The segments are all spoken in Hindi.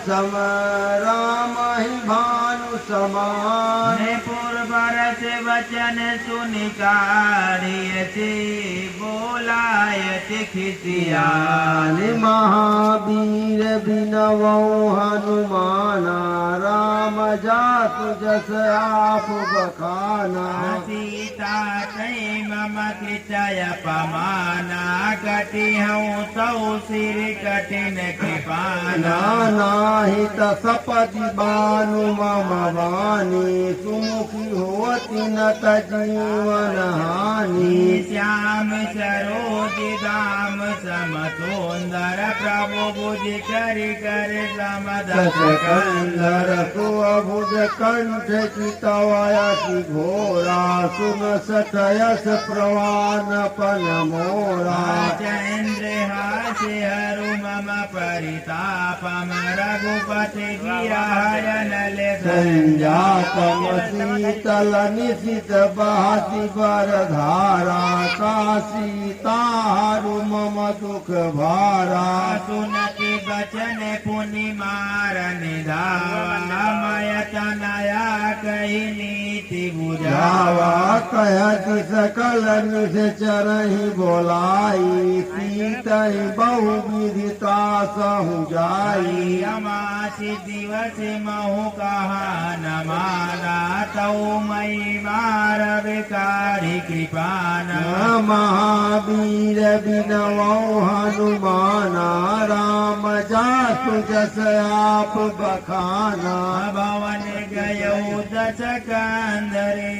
सम राम ही भानु समान पूर्वरस वचन सुनिकार्यते बोलायते खिसियान महावीर बिनवौ हनुमाना राम जातु जस आप बखाना सीता तै मम कृतय पमाना कटिहौ तौ सिर कठिन कृपाना नाहित सपदि बानु मम वाणी सुमुखी होती न जीवन हानि श्याम सरोज दाम समतोंदर प्रभु बुझ कर कर समदस कंधर सुअभुज कंठ चितवयसि घोरा सुन सठयस प्रवान पन मोरा चंद्र हास्य हरु मम परितापम रघुपति गिरहरन संजातम शीतल निशित बहति बरधारा काशीतारु मम दुख भारा सुनति बचन पुनि मार निधामय तनया कही नीति बुझावा कहति सकल निज चरहि बोलाई सीतहि बहु विदिता सहु जाई अमासि दिवस महु कहा न माना तौ मयि मार विकारी कृपाना महावीर बिनवौ हनुमाना राम जासु जस आप बखाना भवन गयो दस कंदरे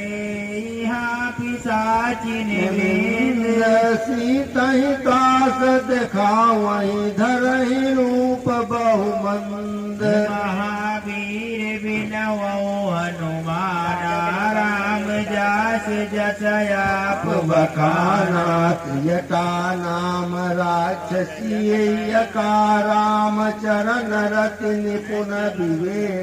यहाँ पिशाचिन सीतहि दास देखावहि धरहि रूप बहुमंद महावीर बिनवौ हनुमाना राम जास जस आप बखाना त्रियटा नाम राक्षसी यका राम चरण रति निपुण विवेक